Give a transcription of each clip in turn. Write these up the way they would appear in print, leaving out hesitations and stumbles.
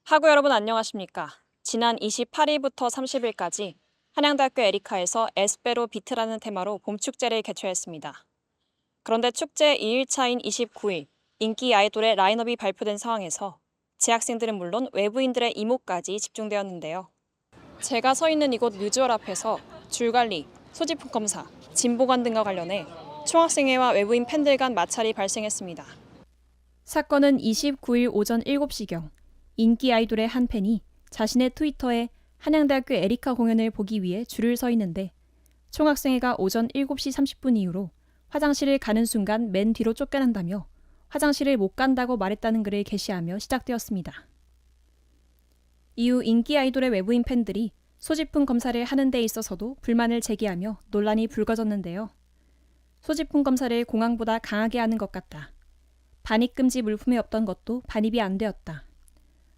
학우 여러분 안녕하십니까? 지난 28일부터 30일까지 한양대학교 에리카에서 에스페로 비트라는 테마로 봄축제를 개최했습니다. 그런데 축제 2일차인 29일 인기 아이돌의 라인업이 발표된 상황에서 재학생들은 물론 외부인들의 이목까지 집중되었는데요. 제가 서 있는 이곳 뮤즈얼 앞에서 줄관리, 소지품 검사, 진보관 등과 관련해 총학생회와 외부인 팬들 간 마찰이 발생했습니다. 사건은 29일 오전 7시경 인기 아이돌의 한 팬이 자신의 트위터에 한양대학교 에리카 공연을 보기 위해 줄을 서 있는데 총학생회가 오전 7시 30분 이후로 화장실을 가는 순간 맨 뒤로 쫓겨난다며 화장실을 못 간다고 말했다는 글을 게시하며 시작되었습니다. 이후 인기 아이돌의 외부인 팬들이 소지품 검사를 하는 데 있어서도 불만을 제기하며 논란이 불거졌는데요. 소지품 검사를 공항보다 강하게 하는 것 같다. 반입금지 물품이 없던 것도 반입이 안 되었다.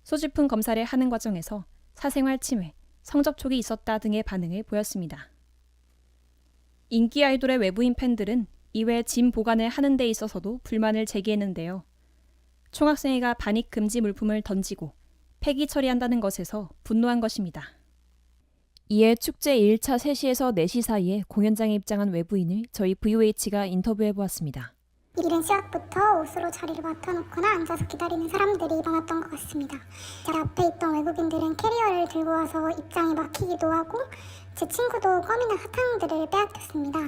소지품 검사를 하는 과정에서 사생활 침해, 성접촉이 있었다 등의 반응을 보였습니다. 인기 아이돌의 외부인 팬들은 이외 짐 보관을 하는 데 있어서도 불만을 제기했는데요. 총학생회가 반입 금지 물품을 던지고 폐기 처리한다는 것에서 분노한 것입니다. 이에 축제 1차 3시에서 4시 사이에 공연장에 입장한 외부인을 저희 VOH가 인터뷰해보았습니다. 이른 시각부터 옷으로 자리를 맡아놓거나 앉아서 기다리는 사람들이 많았던 것 같습니다. 제 앞에 있던 외국인들은 캐리어를 들고 와서 입장이 막히기도 하고 제 친구도 껌이나 사탕들을 빼앗겼습니다.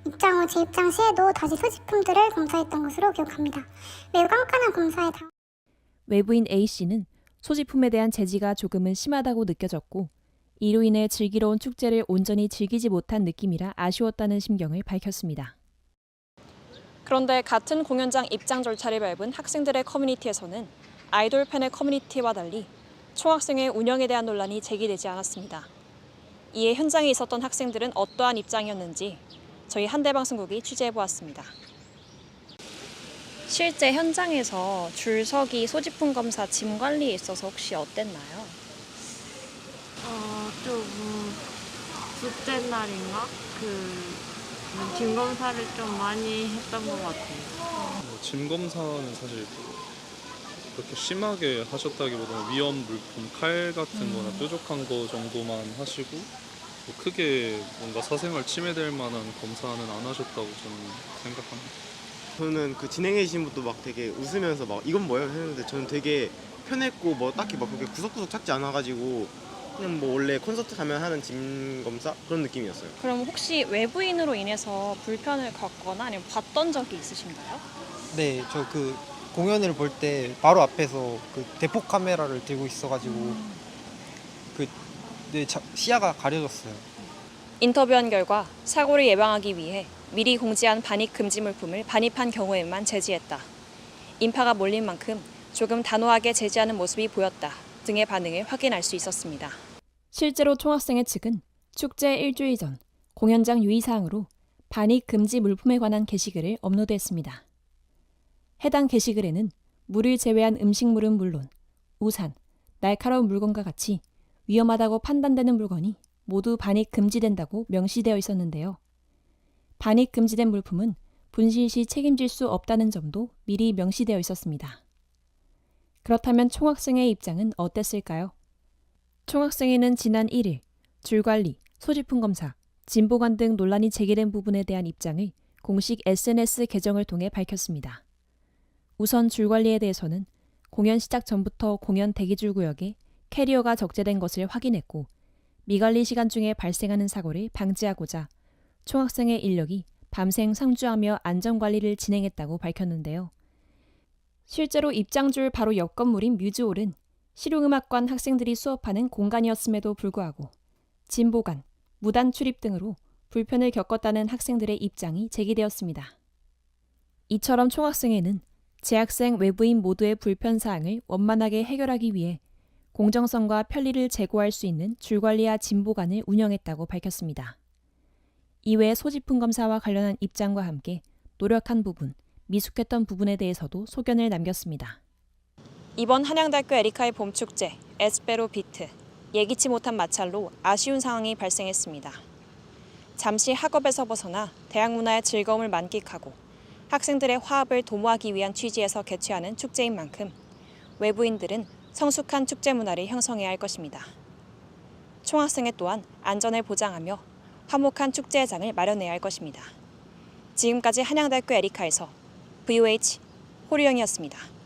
입장 후 재입장 시에도 다시 소지품들을 검사했던 것으로 기억합니다. 매우 깐깐한 검사에 외부인 A씨는 소지품에 대한 제지가 조금은 심하다고 느껴졌고 이로 인해 즐기러온 축제를 온전히 즐기지 못한 느낌이라 아쉬웠다는 심경을 밝혔습니다. 그런데 같은 공연장 입장 절차를 밟은 학생들의 커뮤니티에서는 아이돌 팬의 커뮤니티와 달리 총학생회 운영에 대한 논란이 제기되지 않았습니다. 이에 현장에 있었던 학생들은 어떠한 입장이었는지 저희 한대방송국이 취재해보았습니다. 실제 현장에서 줄서기, 소지품 검사, 짐 관리에 있어서 혹시 어땠나요? 좀 둘째 날인가? 짐 검사를 좀 많이 했던 것 같아요. 짐 검사는 사실 그렇게 심하게 하셨다기보다는 위험 물품, 칼 같은 거나 뾰족한 거 정도만 하시고 뭐 크게 뭔가 사생활 침해될 만한 검사는 안 하셨다고 저는 생각합니다. 저는 그 진행해 주신 분도 막 되게 웃으면서 막 이건 뭐예요? 했는데 저는 되게 편했고 뭐 딱히 막 그렇게 구석구석 찾지 않아가지고 그냥 뭐 원래 콘서트 가면 하는 짐 검사 그런 느낌이었어요. 그럼 혹시 외부인으로 인해서 불편을 겪거나 아니면 봤던 적이 있으신가요? 네, 저 그 공연을 볼 때 바로 앞에서 그 대폭 카메라를 들고 있어가지고 시야가 가려졌어요. 인터뷰한 결과 사고를 예방하기 위해 미리 공지한 반입 금지 물품을 반입한 경우에만 제지했다. 인파가 몰린 만큼 조금 단호하게 제지하는 모습이 보였다 등의 반응을 확인할 수 있었습니다. 실제로 총학생회 측은 축제 일주일 전 공연장 유의사항으로 반입 금지 물품에 관한 게시글을 업로드했습니다. 해당 게시글에는 물을 제외한 음식물은 물론 우산, 날카로운 물건과 같이 위험하다고 판단되는 물건이 모두 반입 금지된다고 명시되어 있었는데요. 반입 금지된 물품은 분실 시 책임질 수 없다는 점도 미리 명시되어 있었습니다. 그렇다면 총학생회의 입장은 어땠을까요? 총학생회는 지난 1일 줄관리, 소지품 검사, 짐보관 등 논란이 제기된 부분에 대한 입장을 공식 SNS 계정을 통해 밝혔습니다. 우선 줄관리에 대해서는 공연 시작 전부터 공연 대기줄 구역에 캐리어가 적재된 것을 확인했고 미관리 시간 중에 발생하는 사고를 방지하고자 총학생회 인력이 밤샘 상주하며 안전관리를 진행했다고 밝혔는데요. 실제로 입장줄 바로 옆 건물인 뮤즈홀은 실용음악관 학생들이 수업하는 공간이었음에도 불구하고 짐보관, 무단 출입 등으로 불편을 겪었다는 학생들의 입장이 제기되었습니다. 이처럼 총학생회는 재학생 외부인 모두의 불편사항을 원만하게 해결하기 위해 공정성과 편리를 제고할 수 있는 줄관리와 짐보관을 운영했다고 밝혔습니다. 이외에 소지품 검사와 관련한 입장과 함께 노력한 부분, 미숙했던 부분에 대해서도 소견을 남겼습니다. 이번 한양대학교 에리카의 봄축제, 에스페로 비트, 예기치 못한 마찰로 아쉬운 상황이 발생했습니다. 잠시 학업에서 벗어나 대학 문화의 즐거움을 만끽하고 학생들의 화합을 도모하기 위한 취지에서 개최하는 축제인 만큼 외부인들은 성숙한 축제 문화를 형성해야 할 것입니다. 총학생회 또한 안전을 보장하며 화목한 축제장을 마련해야 할 것입니다. 지금까지 한양대학교 에리카에서 VOH 호류영이었습니다.